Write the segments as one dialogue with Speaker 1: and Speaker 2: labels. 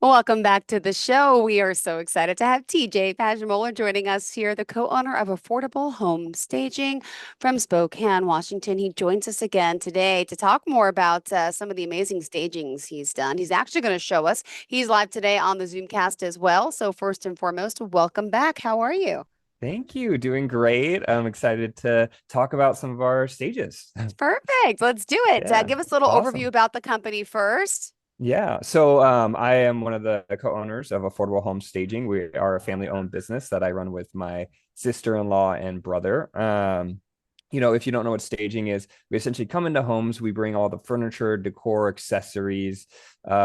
Speaker 1: Welcome back to the show. We are so excited to have TJ Pajimola joining us here, the co-owner of Affordable Home Staging from Spokane, Washington. He joins us again today to talk more about some of the amazing stagings he's done. He's actually going to show us. He's live today on the Zoomcast as well. So first and foremost, welcome back. How are you?
Speaker 2: Thank you. Doing great. I'm excited to talk about some of our stages.
Speaker 1: Perfect. Let's do it.
Speaker 2: Yeah,
Speaker 1: Give us a little overview
Speaker 2: awesome.
Speaker 1: about the company first.
Speaker 2: Yeah. So I am one of the co-owners of Affordable Home Staging. We are a family-owned business that I run with my sister-in-law and brother. If you don't know what staging is, we essentially come into homes, we bring all the furniture, decor, accessories.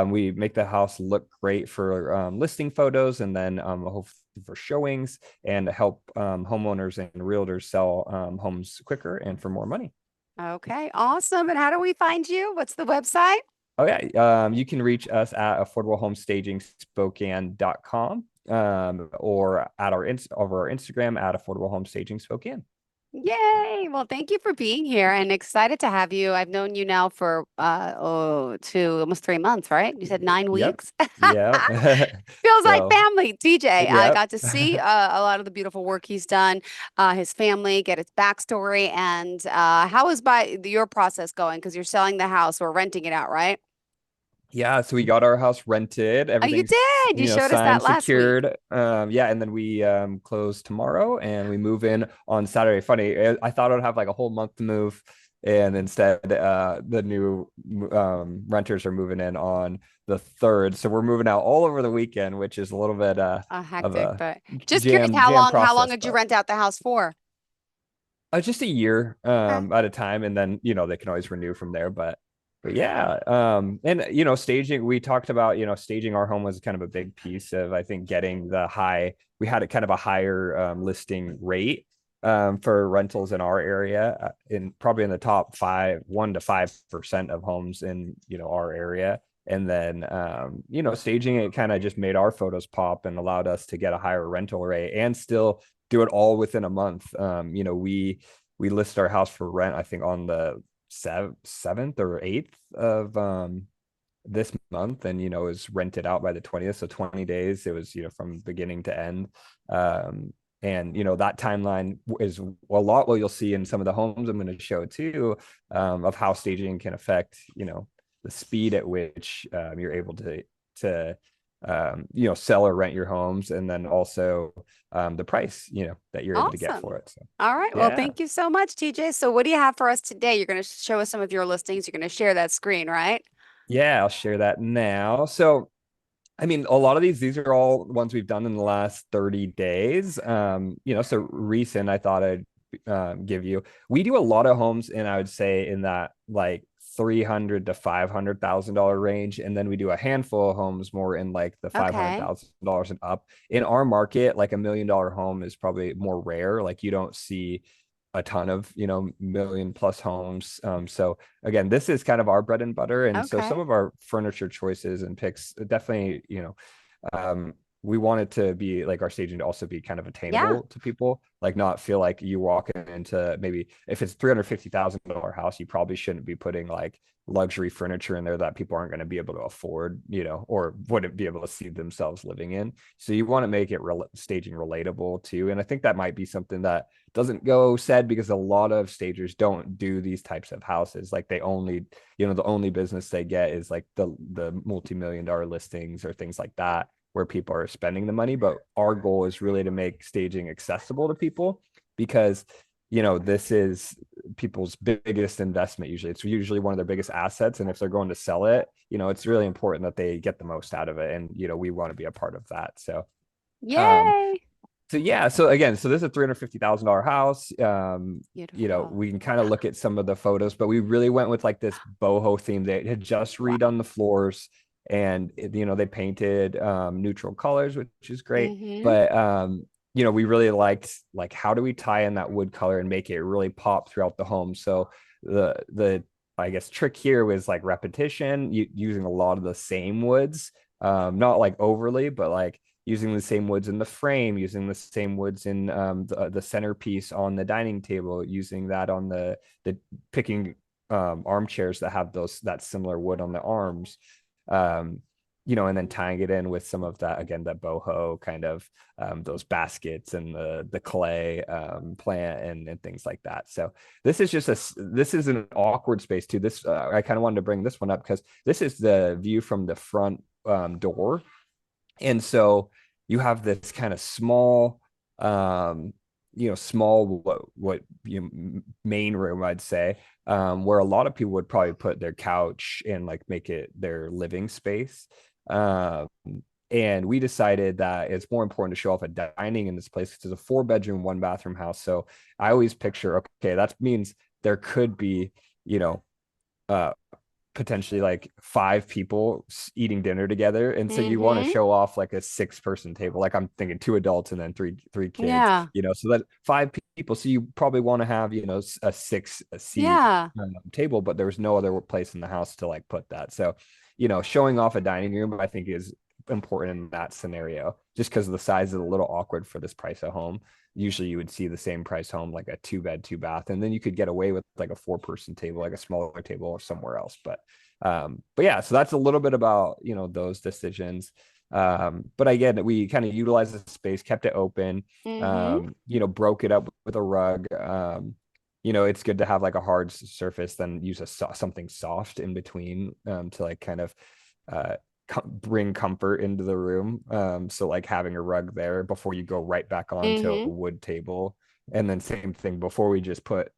Speaker 2: We make the house look great for listing photos and then hopefully for showings and help homeowners and realtors sell homes quicker and for more money.
Speaker 1: Okay, awesome. And how do we find you? What's the website?
Speaker 2: Oh yeah, you can reach us at affordablehomeStagingSpokane.com or at over our Instagram at Affordable Home Staging Spokane.
Speaker 1: Yay! Well, thank you for being here and excited to have you. I've known you now for almost 3 months, right? You said nine
Speaker 2: Yep.
Speaker 1: weeks.
Speaker 2: Yep.
Speaker 1: Feels like
Speaker 2: So,
Speaker 1: family. TJ, I
Speaker 2: yep.
Speaker 1: got to see a lot of the beautiful work he's done, his family, get his backstory, and how is your process going? Because you're selling the house or renting it out, right?
Speaker 2: Yeah, so we got our house rented.
Speaker 1: Oh, you
Speaker 2: Everything's,
Speaker 1: did. You showed us that
Speaker 2: signed,
Speaker 1: last week.
Speaker 2: secured. Yeah, and then we close tomorrow and we move in on Saturday. Funny, I thought I'd have like a whole month to move, and instead the new renters are moving in on the third. So we're moving out all over the weekend, which is a little bit of
Speaker 1: Hectic,
Speaker 2: a
Speaker 1: but just curious,
Speaker 2: jam
Speaker 1: how long
Speaker 2: process,
Speaker 1: did you
Speaker 2: but
Speaker 1: rent out the house for?
Speaker 2: just a year
Speaker 1: Okay.
Speaker 2: at a time, and then they can always renew from there. But yeah, and staging. We talked about staging our home was kind of a big piece of I think getting the high. We had a kind of a higher listing rate for rentals in our area, in probably in the top 1 to 5% of homes in our area. And then staging it kind of just made our photos pop and allowed us to get a higher rental rate and still do it all within a month. We list our house for rent, I think, on the 7th or 8th of this month, and it was rented out by the 20th, so 20 days. It was from beginning to end. And that timeline is a lot what you'll see in some of the homes I'm going to show too, of how staging can affect the speed at which you're able to sell or rent your homes, and then also the price that you're able to get
Speaker 1: Awesome.
Speaker 2: for it. So
Speaker 1: All right. Well,
Speaker 2: yeah.
Speaker 1: thank you so much, TJ. So, what do you have for us today? You're going to show us some of your listings. You're going to share that screen, right?
Speaker 2: Yeah, I'll share that now. So I mean, a lot of these are all ones we've done in the last 30 days. So recent, I thought I'd give you. We do a lot of homes, and I would say in that like 300 to $500,000 range, and then we do a handful of homes more in like the
Speaker 1: Okay.
Speaker 2: $500,000 and up. In our market, like $1 million home is probably more rare. Like you don't see a ton of million plus homes. So again, this is kind of our bread and butter, and so some
Speaker 1: Okay.
Speaker 2: of our furniture choices and picks definitely um we want it to be like our staging to also be kind of
Speaker 1: Yeah.
Speaker 2: attainable to people, like not feel like you walk into, maybe if it's $350,000 house, you probably shouldn't be putting like luxury furniture in there that people aren't going to be able to afford, or wouldn't be able to see themselves living in. So you want to make it staging relatable too, and I think that might be something that doesn't go said, because a lot of stagers don't do these types of houses. Like they only, the only business they get is like the multi-million-dollar listings or things like that, where people are spending the money. But our goal is really to make staging accessible to people, because this is people's biggest investment. Usually it's usually one of their biggest assets, and if they're going to sell it, it's really important that they get the most out of it, and we want to be a part of that. So um
Speaker 1: Yay.
Speaker 2: so again, so this is a $350,000 house.
Speaker 1: Beautiful.
Speaker 2: We can kind of look at some of the photos, but we really went with like this boho theme. They had just
Speaker 1: Wow.
Speaker 2: redone the floors, and they painted neutral colors, which is great.
Speaker 1: Mm-hmm.
Speaker 2: But we really liked like how do we tie in that wood color and make it really pop throughout the home. So the I guess trick here was like repetition, using a lot of the same woods, not like overly, but like using the same woods in the frame, using the same woods in the centerpiece on the dining table, using that on the picking armchairs that have that similar wood on the arms. Um, and then tying it in with some of that, again, that boho kind of, those baskets and the clay plant and things like that. So this is an awkward space too. This I kind of wanted to bring this one up because this is the view from the front door, and so you have this kind of small, small what main room, I'd say, where a lot of people would probably put their couch and like make it their living space. Um, and we decided that it's more important to show off a dining in this place because it's a 4 bedroom, 1 bathroom house. So I always picture, okay, that means there could be, you know, uh, potentially like 5 people eating dinner together, and so you want to
Speaker 1: Mm-hmm.
Speaker 2: show off like a 6 person table, like I'm thinking 2 adults and then three kids,
Speaker 1: Yeah.
Speaker 2: so that 5 people, so you probably want to have a 6 seat
Speaker 1: Yeah.
Speaker 2: table, but there's no other place in the house to like put that. So showing off a dining room, I think, is important in that scenario, just because the size is a little awkward for this price of home. Usually you would see the same price home like a 2 bed 2 bath, and then you could get away with like a 4 person table, like a smaller table or somewhere else. But yeah, so that's a little bit about those decisions. But again, we kind of utilized the space, kept it open,
Speaker 1: Mm-hmm.
Speaker 2: broke it up with a rug. It's good to have like a hard surface, then use something soft in between, to like kind of uh bring comfort into the room. So like having a rug there before you go right back onto a
Speaker 1: Mm-hmm.
Speaker 2: wood table. And then same thing before we just put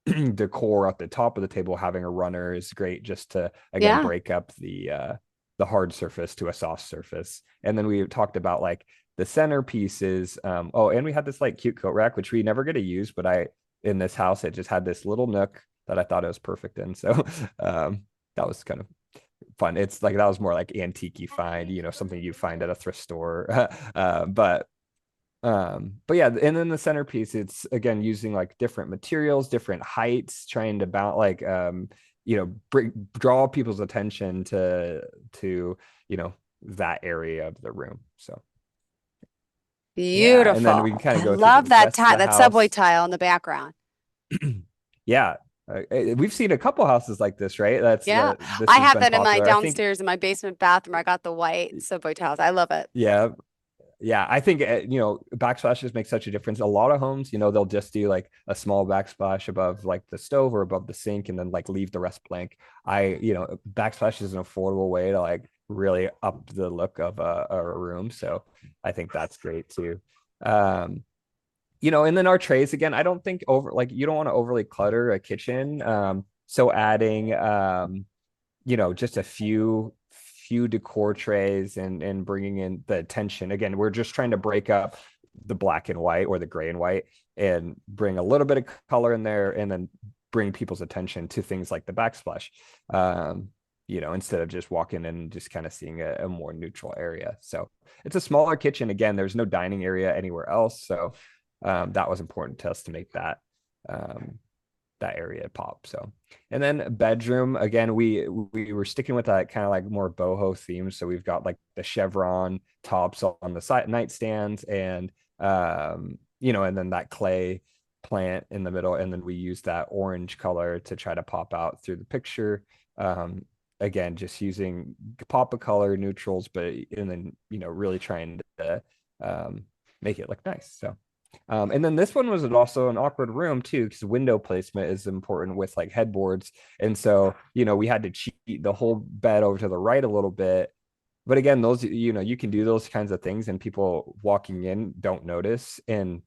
Speaker 2: decor at the top of the table, having a runner is great just to again
Speaker 1: Yeah.
Speaker 2: break up the hard surface to a soft surface. And then we talked about like the centerpieces. Oh, and we had this like cute coat rack, which we never get to use, but in this house, it just had this little nook that I thought it was perfect in. So that was kind of fun. It's like that was more like antique find, something you find at a thrift store. But yeah, and then the centerpiece, it's again using like different materials, different heights, trying to bounce like draw people's attention to that area of the room. So yeah, and then we can
Speaker 1: Beautiful.
Speaker 2: kind of
Speaker 1: I
Speaker 2: go through
Speaker 1: love
Speaker 2: the
Speaker 1: that
Speaker 2: rest of
Speaker 1: tile,
Speaker 2: the
Speaker 1: that subway
Speaker 2: house.
Speaker 1: tile in the background.
Speaker 2: Yeah, we've seen a couple houses like this, right?
Speaker 1: Yeah.
Speaker 2: This
Speaker 1: I
Speaker 2: has
Speaker 1: have
Speaker 2: been
Speaker 1: that in my
Speaker 2: popular, I think.
Speaker 1: downstairs in my basement bathroom. I got the white subway tiles. I love it.
Speaker 2: Yeah, yeah, I think backsplashes make such a difference. A lot of homes, they'll just do like a small backsplash above like the stove or above the sink, and then like leave the rest blank. Backsplash is an affordable way to like really up the look of a room. So I think that's great too. Um, and then our trays again. I don't think over like you don't want to overly clutter a kitchen. So adding just a few decor trays and bringing in the attention. Again, we're just trying to break up the black and white or the gray and white and bring a little bit of color in there, and then bring people's attention to things like the backsplash. Instead of just walking in and just kind of seeing a more neutral area. So it's a smaller kitchen. Again, there's no dining area anywhere else. So that was important to us to make um, that area pop. So, and then bedroom again, we were sticking with that kind of like more boho theme. So we've got like the chevron tops on the side nightstands, and then that clay plant in the middle, and then we use that orange color to try to pop out through the picture. Again, just using pop of color neutrals, but and then really trying to make it look nice. So and then this one was also an awkward room too, because window placement is important with like headboards. And so, we had to cheat the whole bed over to the right a little bit. But again, those, you can do those kinds of things and people walking in don't notice. And,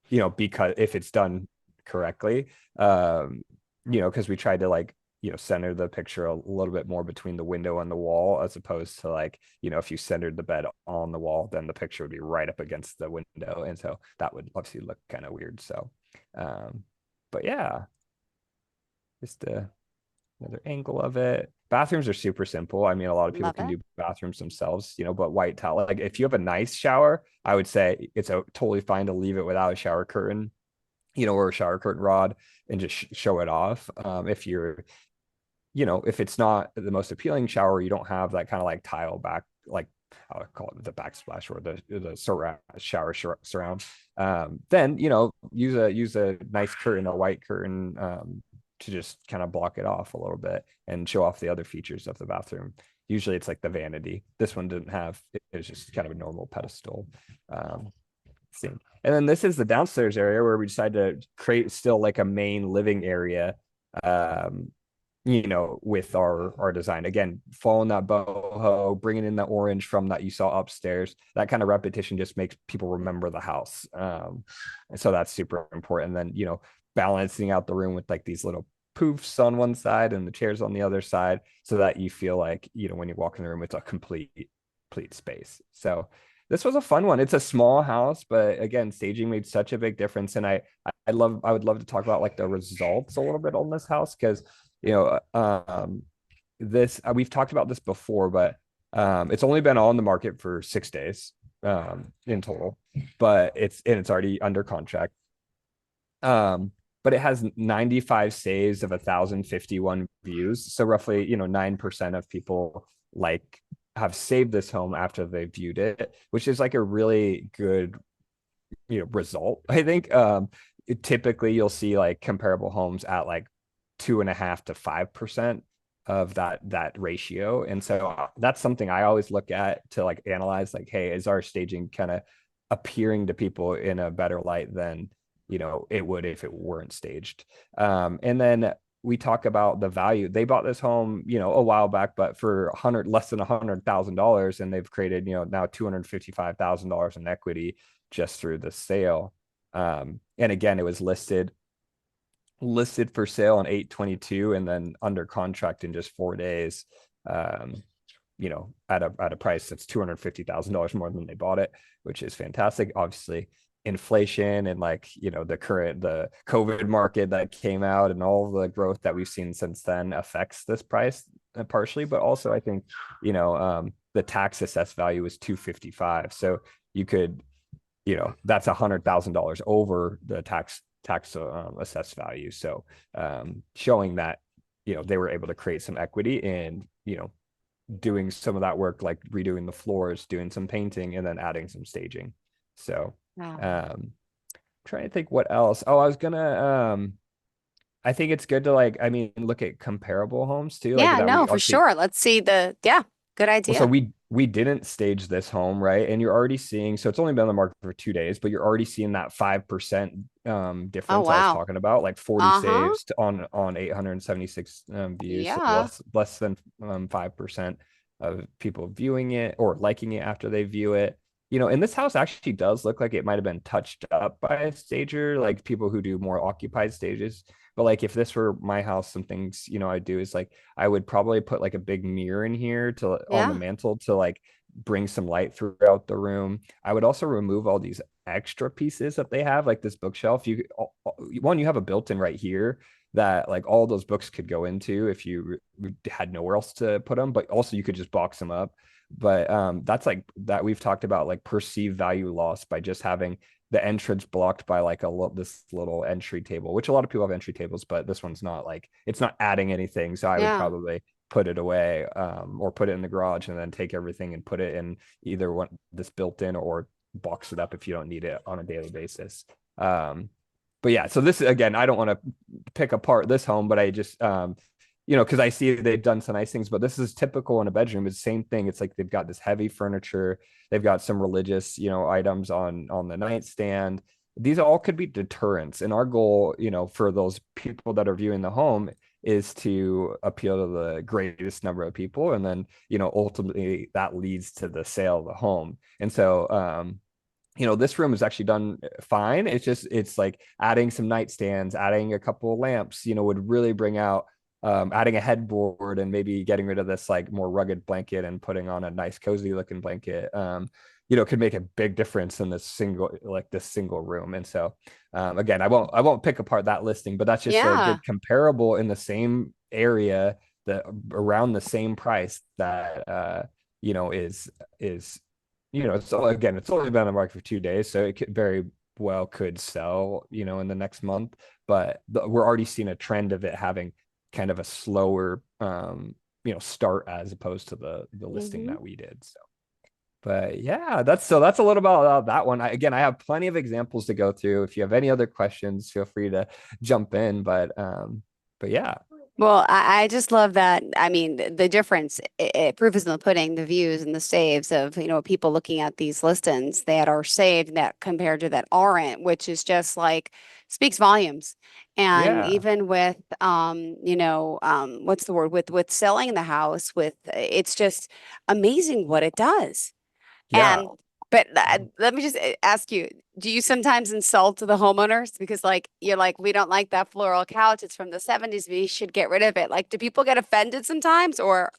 Speaker 2: because if it's done correctly, because we tried to like, center the picture a little bit more between the window and the wall, as opposed to like, if you centered the bed on the wall, then the picture would be right up against the window. And so that would obviously look kind of weird. So, but yeah, just another angle of it. Bathrooms are super simple. I mean, a lot of people
Speaker 1: Love
Speaker 2: can
Speaker 1: it.
Speaker 2: do bathrooms themselves, but white tile, like if you have a nice shower, I would say it's totally fine to leave it without a shower curtain, or a shower curtain rod, and just show it off. If it's not the most appealing shower, you don't have that kind of like tile back, like I call it the backsplash or the surround shower surround. Then use a nice curtain, a white curtain, to just kind of block it off a little bit and show off the other features of the bathroom. Usually it's like the vanity. This one didn't have, it was just kind of a normal pedestal. Um, thing. And then this is the downstairs area where we decided to create still like a main living area, um, with our design. Again, following that boho, bringing in the orange from that you saw upstairs. That kind of repetition just makes people remember the house. And so that's super important. And then, balancing out the room with like these little poofs on one side and the chairs on the other side so that you feel like, when you walk in the room, it's a complete space. So this was a fun one. It's a small house, but again, staging made such a big difference. And I would love to talk about like the results a little bit on this house because this we've talked about this before, but it's only been on the market for 6 days in total, but it's already under contract. Um, but it has 95 saves of 1,051 views. So roughly, 9% of people like have saved this home after they viewed it, which is like a really good, result. I think typically you'll see like comparable homes at like 2.5 to 5% of that ratio. And so that's something I always look at to like analyze like, hey, is our staging kind of appearing to people in a better light than it would if it weren't staged. And then we talk about the value. They bought this home, a while back, but for less than $100,000, and they've created, now $255,000 in equity just through the sale. And again, it was listed for sale on 8/22 and then under contract in just 4 days. At a price that's $250,000 more than they bought it, which is fantastic. Obviously, inflation and like the COVID market that came out and all the growth that we've seen since then affects this price partially, but also I think the tax assessed value is 255, so you could that's $100,000 over the tax assessed value. So showing that they were able to create some equity and doing some of that work, like redoing the floors, doing some painting, and then adding some staging. So
Speaker 1: Wow.
Speaker 2: trying to think what else. Oh, I was gonna I think it's good to like, I mean, look at comparable homes too, like
Speaker 1: Yeah,
Speaker 2: that we
Speaker 1: no, for
Speaker 2: obviously.
Speaker 1: sure. Let's see yeah, good
Speaker 2: Well, so
Speaker 1: idea.
Speaker 2: we didn't stage this home, right? And you're already seeing, so it's only been on the market for 2 days, but you're already seeing that 5%
Speaker 1: Oh,
Speaker 2: difference I was
Speaker 1: wow.
Speaker 2: talking about, like 40
Speaker 1: Uh-huh.
Speaker 2: saves on 876 views. So
Speaker 1: Yeah.
Speaker 2: less than 5% of people viewing it or liking it after they view it. And this house actually does look like it might have been touched up by a stager, like people who do more occupied stages. But like if this were my house, some things, I do is like I would probably put like a big mirror in here to on the
Speaker 1: Yeah.
Speaker 2: mantle to like bring some light throughout the room. I would also remove all these extra pieces that they have, like this bookshelf. You have a built-in right here that like all those books could go into if you had nowhere else to put them, but also you could just box them up. But that's like that we've talked about like perceived value loss by just having the entrance blocked by like this little entry table, which a lot of people have entry tables, but this one's not like it's not adding anything. So I would
Speaker 1: Yeah.
Speaker 2: probably put it away or put it in the garage and then take everything and put it in either one this built in or box it up if you don't need it on a daily basis. But yeah, so this again, I don't want to pick apart this home, but I just because I see they've done some nice things, but this is typical in a bedroom. It's the same thing. It's like they've got this heavy furniture. They've got some religious, items on the nightstand. These all could be deterrents. And our goal, for those people that are viewing the home is to appeal to the greatest number of people. And then, ultimately that leads to the sale of the home. And so, this room is actually done fine. It's like adding some nightstands, adding a couple of lamps, would really bring out adding a headboard and maybe getting rid of this like more rugged blanket and putting on a nice cozy looking blanket. Could make a big difference in this single room. And so again, I won't pick apart that listing, but that's just a
Speaker 1: Yeah.
Speaker 2: good comparable in the same area that around the same price that is so again, it's only been on the market for 2 days, so it could very well could sell, in the next month. But we're already seeing a trend of it having kind of a slower, start as opposed to the listing
Speaker 1: Hmm.
Speaker 2: that we did. So, but yeah, that's a little about that one. Again, I have plenty of examples to go through. If you have any other questions, feel free to jump in. But yeah.
Speaker 1: Well, I just love that. I mean, the difference, proof is in the pudding, the views and the saves of, people looking at these listings that are saved that compared to that aren't, which is just like speaks volumes. And
Speaker 2: Yeah.
Speaker 1: even with, what's the word with selling the house with, it's just amazing what it does.
Speaker 2: Yeah.
Speaker 1: And but let me just ask you, do you sometimes insult the homeowners because like you're like, we don't like that floral couch. It's from the 70s. We should get rid of it. Like, do people get offended sometimes or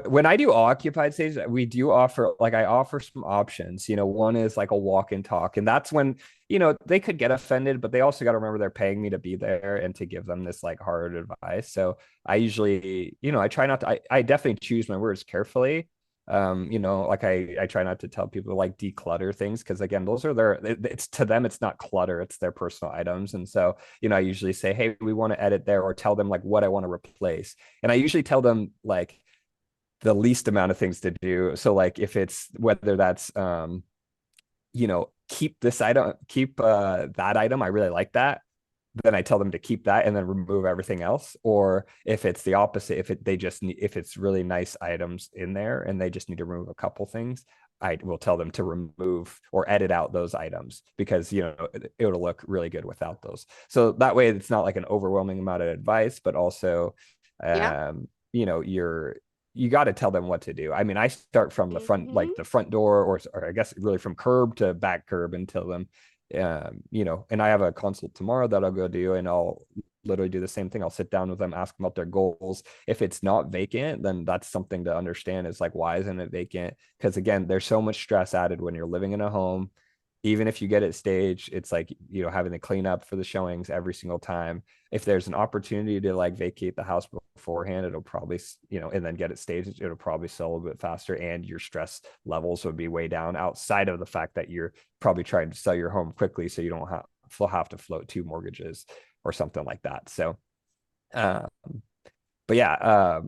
Speaker 2: When I do occupied stages, we do offer, like, I offer some options. One is like a walk and talk, and that's when, they could get offended, but they also got to remember they're paying me to be there and to give them this like hard advice. So I usually, I try not to, I definitely choose my words carefully. Like I try not to tell people like declutter things because again, those are it's to them, it's not clutter, it's their personal items. And so, I usually say, hey, we want to edit there, or tell them like what I want to replace. And I usually tell them like the least amount of things to do. So like if it's whether that's keep this item, keep that item, I really like that. Then I tell them to keep that and then remove everything else. Or if it's the opposite, if it's really nice items in there and they just need to remove a couple things, I will tell them to remove or edit out those items because it'll look really good without those. So that way it's not like an overwhelming amount of advice, but also
Speaker 1: yeah.
Speaker 2: you got to tell them what to do. I mean, I start from the front,
Speaker 1: Hmm.
Speaker 2: like the front door, or I guess really from curb to back curb, and tell them, and I have a consult tomorrow that I'll go do, and I'll literally do the same thing. I'll sit down with them, ask them about their goals. If it's not vacant, then that's something to understand is like, why isn't it vacant? Because again, there's so much stress added when you're living in a home. Even if you get it staged, it's like, having to clean up for the showings every single time. If there's an opportunity to like vacate the house beforehand, it'll probably, and then get it staged, it'll probably sell a bit faster, and your stress levels would be way down, outside of the fact that you're probably trying to sell your home quickly so you don't have to float two mortgages or something like that. So, uh, but yeah,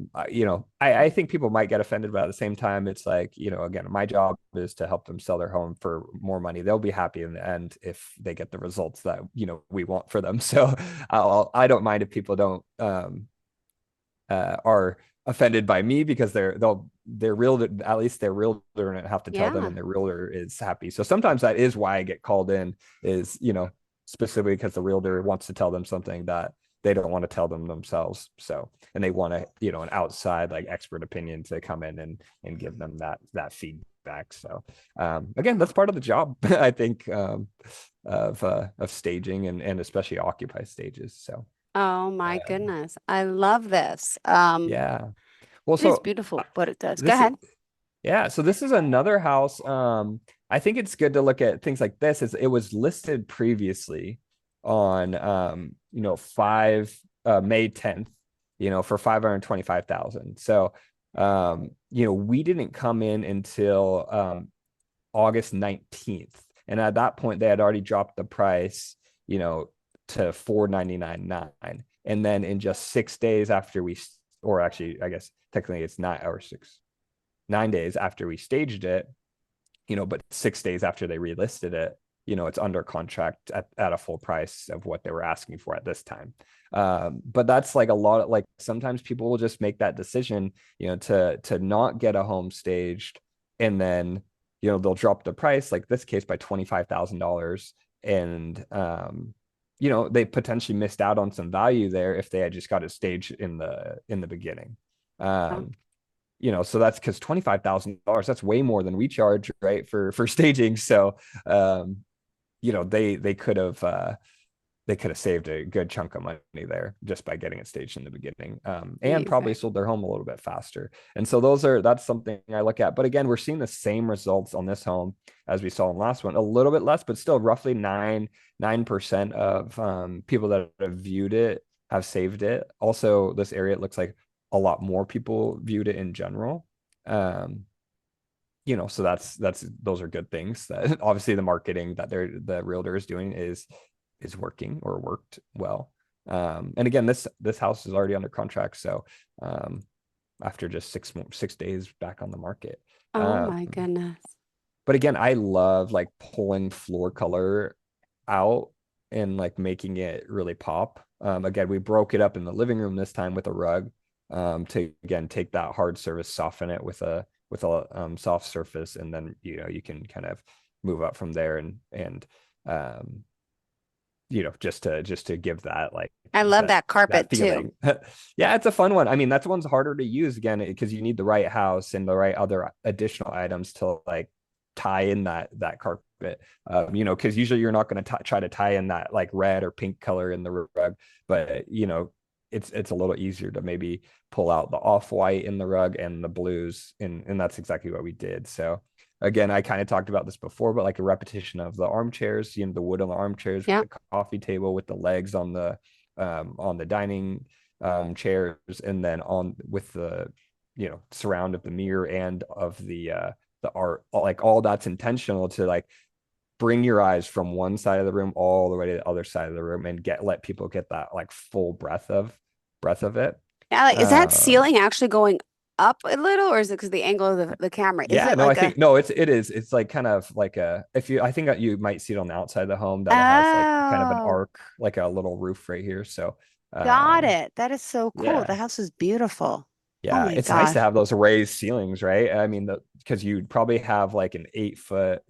Speaker 2: I think people might get offended, but at the same time, it's like, again, my job is to help them sell their home for more money. They'll be happy in the end if they get the results that, we want for them. So I don't mind if people don't, are offended by me because they're real, at least their realtor and have to tell them,
Speaker 1: Yeah.
Speaker 2: and their realtor is happy. So sometimes that is why I get called in, is, specifically because the realtor wants to tell them something that they don't want to tell them themselves. So, and they want to, an outside like expert opinion to come in and give them that feedback. So again, that's part of the job, I think, of staging, and especially occupy stages. So
Speaker 1: Oh my
Speaker 2: um,
Speaker 1: goodness. I love this.
Speaker 2: yeah. Well,
Speaker 1: It is
Speaker 2: so
Speaker 1: beautiful what it does. Go
Speaker 2: this
Speaker 1: ahead.
Speaker 2: yeah, so this is another house. I think it's good to look at things like this. Is It was listed previously on 5 May 10th, for 525,000. So we didn't come in until August 19th. And at that point they had already dropped the price, you know, to 499.9. And then in just 6 days after or actually, I guess technically it's 9 days after we staged it, but 6 days after they relisted it, it's under contract at a full price of what they were asking for at this time. But that's like a lot of, like, sometimes people will just make that decision, to not get a home staged, and then, they'll drop the price, like this case, by $25,000. And, they potentially missed out on some value there if they had just got it staged in the beginning.
Speaker 1: Oh,
Speaker 2: Um, so that's because $25,000, that's way more than we charge, right, for staging. So they could have saved a good chunk of money there just by getting it staged in the beginning, and probably
Speaker 1: amazing.
Speaker 2: sold their home a little bit faster. And so that's something I look at. But again, we're seeing the same results on this home as we saw in the last one, a little bit less, but still roughly 9% of people that have viewed it have saved it. Also, this area, it looks like a lot more people viewed it in general. um so that's those are good things, that obviously the marketing that the realtor is doing is working, or worked well. And again, this house is already under contract, so after just 6 days back on the market.
Speaker 1: Oh
Speaker 2: um
Speaker 1: my goodness.
Speaker 2: but again, I love like pulling floor color out and like making it really pop. Again, we broke it up in the living room this time with a rug, to again take that hard surface, soften it with a soft surface, and then you can kind of move up from there, and um, just to give that like
Speaker 1: I love
Speaker 2: that
Speaker 1: that carpet too.
Speaker 2: feeling. Yeah, it's a fun one. I mean, that's one's harder to use again because you need the right house and the right other additional items to like tie in that carpet. Because usually you're not going to try to tie in that like red or pink color in the rug, but it's a little easier to maybe pull out the off-white in the rug and the blues, and that's exactly what we did. So again, I kind of talked about this before, but like a repetition of the armchairs, the wood on the armchairs with
Speaker 1: Yeah.
Speaker 2: the coffee table, with the legs on the dining chairs, and then on with the surround of the mirror and of the art, like all that's intentional to like bring your eyes from one side of the room all the way to the other side of the room and let people get that like full breath of it.
Speaker 1: Yeah, like, is that
Speaker 2: um
Speaker 1: ceiling actually going up a little, or is it because the angle of the camera? Is
Speaker 2: Yeah,
Speaker 1: it
Speaker 2: no, I
Speaker 1: like a
Speaker 2: think no, it is. It's like kind of like if you, I think that you might see it on the outside of the home that it has like kind of an
Speaker 1: oh,
Speaker 2: arc, like a little roof right here. So,
Speaker 1: got
Speaker 2: um,
Speaker 1: it. That is so cool. The
Speaker 2: yeah,
Speaker 1: house is beautiful. Oh
Speaker 2: yeah,
Speaker 1: my
Speaker 2: it's nice to
Speaker 1: gosh.
Speaker 2: have those raised ceilings, right? I mean, because you'd probably have like an 8 foot,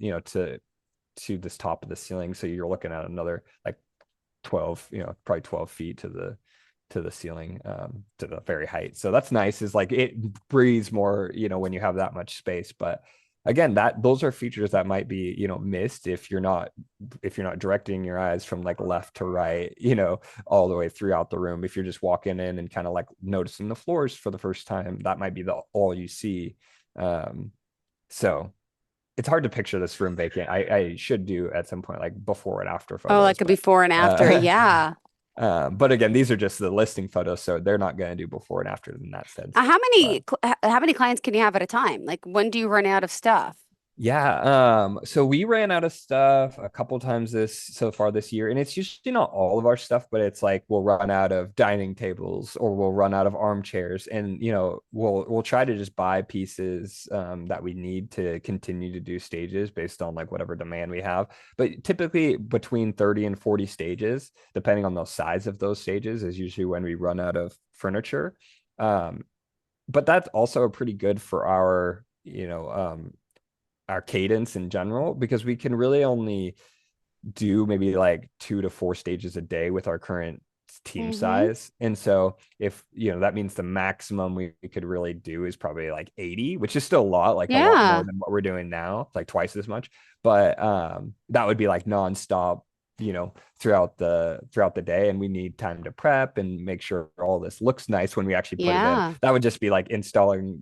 Speaker 2: to this top of the ceiling, so you're looking at another like 12, probably 12 feet to the ceiling, to the very height. So that's nice, is like it breathes more, when you have that much space. But again, that those are features that might be, missed if you're not directing your eyes from like left to right, all the way throughout the room. If you're just walking in and kind of like noticing the floors for the first time, that might be the all you see. So it's hard to picture this room vacant. I should do at some point like before and after
Speaker 1: Oh,
Speaker 2: photos,
Speaker 1: like a
Speaker 2: but
Speaker 1: before and after.
Speaker 2: uh,
Speaker 1: Yeah.
Speaker 2: but again, these are just the listing photos, so they're not going to do before and after in that sense. But
Speaker 1: How many clients can you have at a time? Like when do you run out of stuff?
Speaker 2: yeah, so we ran out of stuff a couple times so far this year, and it's usually not all of our stuff, but it's like we'll run out of dining tables or we'll run out of armchairs, and we'll try to just buy pieces that we need to continue to do stages based on like whatever demand we have. But typically between 30 and 40 stages, depending on the size of those stages, is usually when we run out of furniture. But that's also pretty good for our cadence in general, because we can really only do maybe like 2 to 4 stages a day with our current team
Speaker 1: Mm-hmm.
Speaker 2: size. And so if that means the maximum we could really do is probably like 80, which is still a lot, like a lot more
Speaker 1: Yeah.
Speaker 2: than what we're doing now, like twice as much. But that would be like nonstop, throughout the day, and we need time to prep and make sure all this looks nice when we actually put it in.
Speaker 1: Yeah.
Speaker 2: That would just be like installing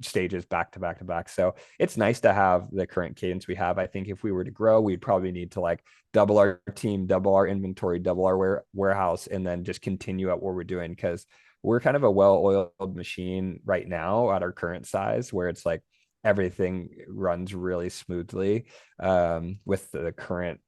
Speaker 2: stages back to back to back. So it's nice to have the current cadence we have. I think if we were to grow, we'd probably need to like double our team, double our inventory, double our warehouse, and then just continue at what we're doing, because we're kind of a well-oiled machine right now at our current size, where it's like everything runs really smoothly, with the current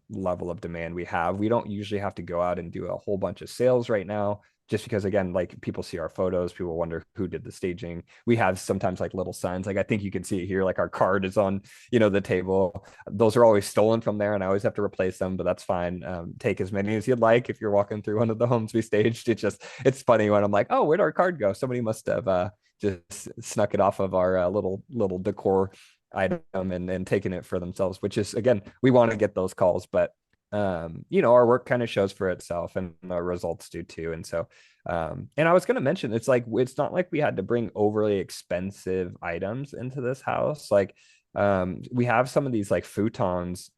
Speaker 2: level of demand we have. We don't usually have to go out and do a whole bunch of sales right now, just because again, like people see our photos, people wonder who did the staging. We have sometimes like little signs, like I think you can see it here, like our card is on the table. Those are always stolen from there, and I always have to replace them, but that's fine. Take as many as you'd like if you're walking through one of the homes we staged. It's funny when I'm like, oh, where'd our card go? Somebody must have just snuck it off of our little decor item and taking it for themselves, which is, again, we want to get those calls, but our work kind of shows for itself, and the results do too. And so and I was going to mention, it's not like we had to bring overly expensive items into this house. Like we have some of these like futons,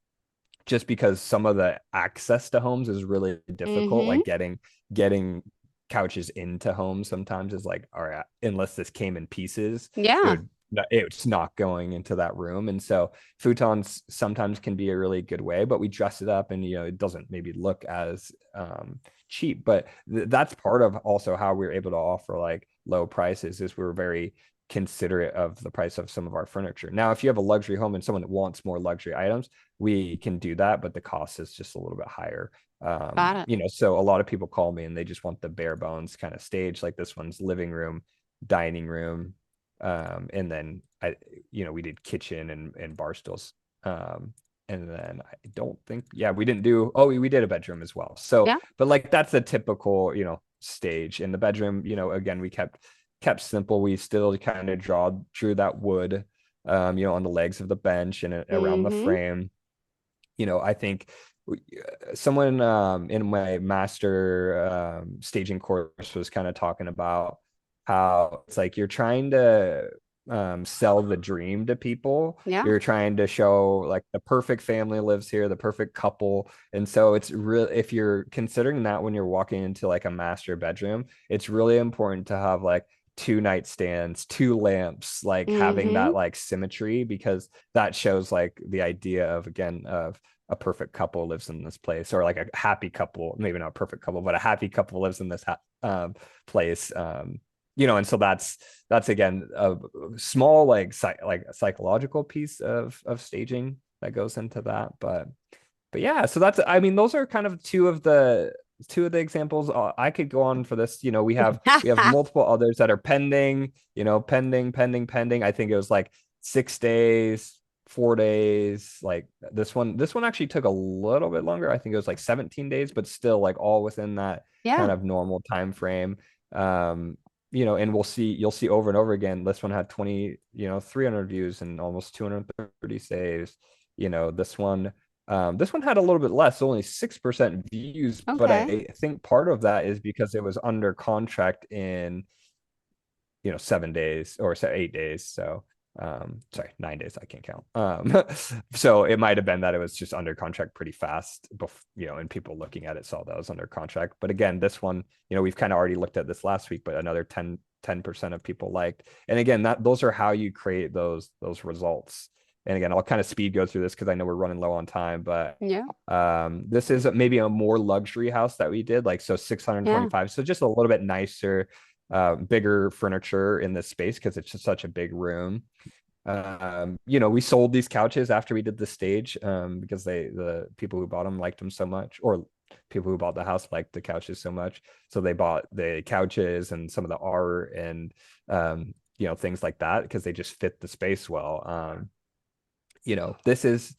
Speaker 2: just because some of the access to homes is really difficult,
Speaker 1: Mm-hmm.
Speaker 2: like getting couches into homes sometimes is like, all right, unless this came in pieces, it
Speaker 1: Yeah.
Speaker 2: would it's not going into that room. And so futons sometimes can be a really good way, but we dress it up and it doesn't maybe look as cheap. But that's part of also how we're able to offer like low prices, is we're very considerate of the price of some of our furniture. Now, if you have a luxury home and someone that wants more luxury items, we can do that, but the cost is just a little bit higher.
Speaker 1: Got it.
Speaker 2: So a lot of people call me and they just want the bare bones kind of stage, like this one's living room, dining room, and then we did kitchen and bar stools. And then I don't think, yeah, we didn't do, oh, we did a bedroom as well. So,
Speaker 1: Yeah.
Speaker 2: but like that's a typical, stage in the bedroom. Again, we kept simple. We still kind of drew that wood, on the legs of the bench and around the
Speaker 1: Mm-hmm.
Speaker 2: frame. I think someone in my master staging course was kind of talking about how it's like you're trying to sell the dream to people.
Speaker 1: Yeah.
Speaker 2: You're trying to show like the perfect family lives here, the perfect couple. And so it's real if you're considering that when you're walking into like a master bedroom, it's really important to have like two nightstands, two lamps, like having
Speaker 1: Mm-hmm.
Speaker 2: that like symmetry, because that shows like the idea of, again, of a perfect couple lives in this place, or like a happy couple, maybe not a perfect couple, but a happy couple lives in this place. And so that's again a small like psychological piece of staging that goes into that. But yeah, so that's, I mean, those are kind of two of the examples. I could go on for this. We have multiple others that are pending, pending. I think it was like 6 days, 4 days. Like this one actually took a little bit longer. I think it was like 17 days, but still like all within that
Speaker 1: Yeah.
Speaker 2: kind of normal time frame. And you'll see over and over again. This one had 300 views and almost 230 saves. This one had a little bit less, only 6% views, but
Speaker 1: Okay.
Speaker 2: I think part of that is because it was under contract in 7 days or 8 days. So sorry, 9 days, I can't count. So it might have been that it was just under contract pretty fast and people looking at it saw that was under contract. But again, this one, we've kind of already looked at this last week, but another 10% of people liked. And again, those are how you create those results. And again, I'll kind of speed go through this because I know we're running low on time, but
Speaker 1: Yeah.
Speaker 2: this is maybe a more luxury house that we did, like, so
Speaker 1: Yeah.
Speaker 2: 625, so just a little bit nicer, bigger furniture in this space because it's just such a big room. We sold these couches after we did the stage, because the people who bought them liked them so much, or people who bought the house liked the couches so much, so they bought the couches and some of the art and things like that because they just fit the space well. you know, this is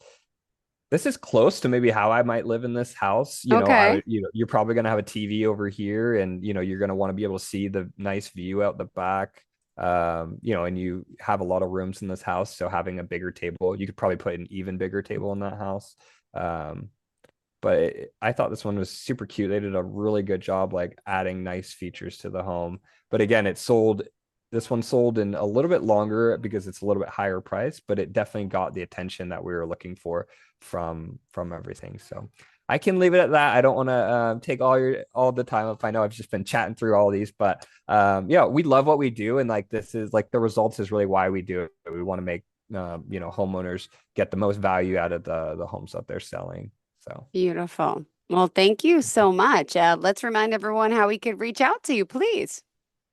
Speaker 2: this is close to maybe how I might live in this house.
Speaker 1: Okay.
Speaker 2: You're probably going to have a TV over here, and you're going to want to be able to see the nice view out the back. And you have a lot of rooms in this house, so having a bigger table, you could probably put an even bigger table in that house. Um, but I thought this one was super cute. They did a really good job like adding nice features to the home. But again, this one sold in a little bit longer because it's a little bit higher price, but it definitely got the attention that we were looking for from everything. So I can leave it at that. I don't want to take all the time up. I know I've just been chatting through all these, but yeah, we love what we do, and like this is like the results is really why we do it. We want to make homeowners get the most value out of the homes that they're selling. So
Speaker 1: Beautiful. Well, thank you so much. Let's remind everyone how we could reach out to you, please.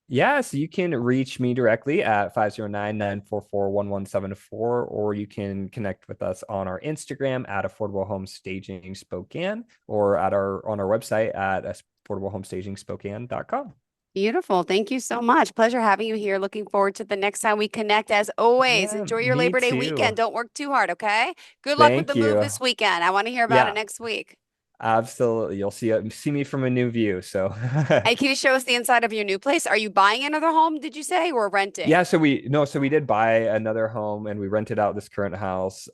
Speaker 2: yeah, so you can reach me directly at 509-944-1174, or you can connect with us on our Instagram at Affordable Home Staging Spokane, or on our website at affordablehomeStagingSpokane.com.
Speaker 1: Beautiful. Thank you so much. Pleasure having you here. Looking forward to the next time we connect. As always,
Speaker 2: Yeah,
Speaker 1: enjoy your
Speaker 2: me
Speaker 1: Labor Day weekend.
Speaker 2: too.
Speaker 1: Don't work too hard, okay? Good luck with the
Speaker 2: Thank
Speaker 1: move
Speaker 2: you.
Speaker 1: this weekend. I want to hear about it
Speaker 2: Yeah,
Speaker 1: next week.
Speaker 2: absolutely. You'll see me from a new view. So
Speaker 1: Hey, can you show us the inside of your new place? Are you buying another home, did you say, or renting?
Speaker 2: yeah, so we did buy another home and we rented out this current house.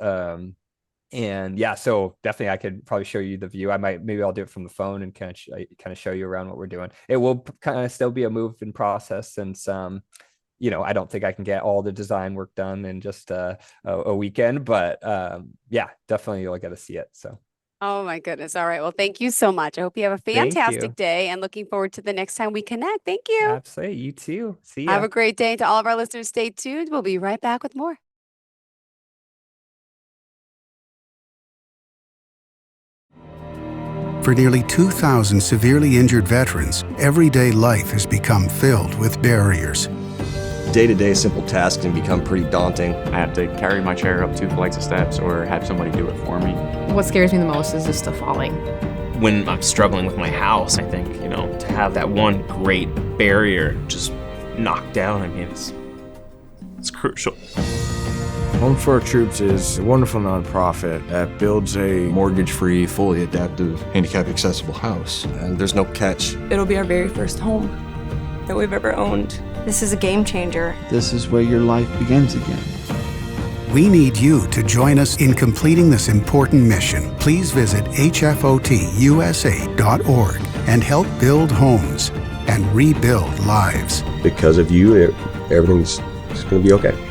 Speaker 2: And yeah, so definitely I could probably show you the view. Maybe I'll do it from the phone and kind of show you around what we're doing. It will kind of still be a move in process, since I don't think I can get all the design work done in just a weekend, but yeah, definitely you'll get to see it. So
Speaker 1: Oh my goodness. All right. Well, thank you so much. I hope you have a
Speaker 2: thank
Speaker 1: fantastic
Speaker 2: you.
Speaker 1: day and looking forward to the next time we connect. Thank you.
Speaker 2: Absolutely. You too. See
Speaker 1: Have
Speaker 2: ya.
Speaker 1: a great day. To all of our listeners, stay tuned. We'll be right back with more.
Speaker 3: For nearly 2,000 severely injured veterans, everyday life has become filled with barriers.
Speaker 4: Day-to-day simple tasks can become pretty daunting.
Speaker 5: I have to carry my chair up 2 flights of steps or have somebody do it for me.
Speaker 6: What scares me the most is just the falling.
Speaker 7: When I'm struggling with my house, I think, to have that one great barrier just knocked down, I mean, it's crucial.
Speaker 8: Home for Our Troops is a wonderful nonprofit that builds a
Speaker 9: mortgage-free, fully adaptive, handicap-accessible house.
Speaker 4: And there's no catch.
Speaker 10: It'll be our very first home that we've ever owned. This is a game changer.
Speaker 11: This is where your life begins again.
Speaker 3: We need you to join us in completing this important mission. Please visit hfotusa.org and help build homes and rebuild lives.
Speaker 4: Because of you, everything's going to be okay.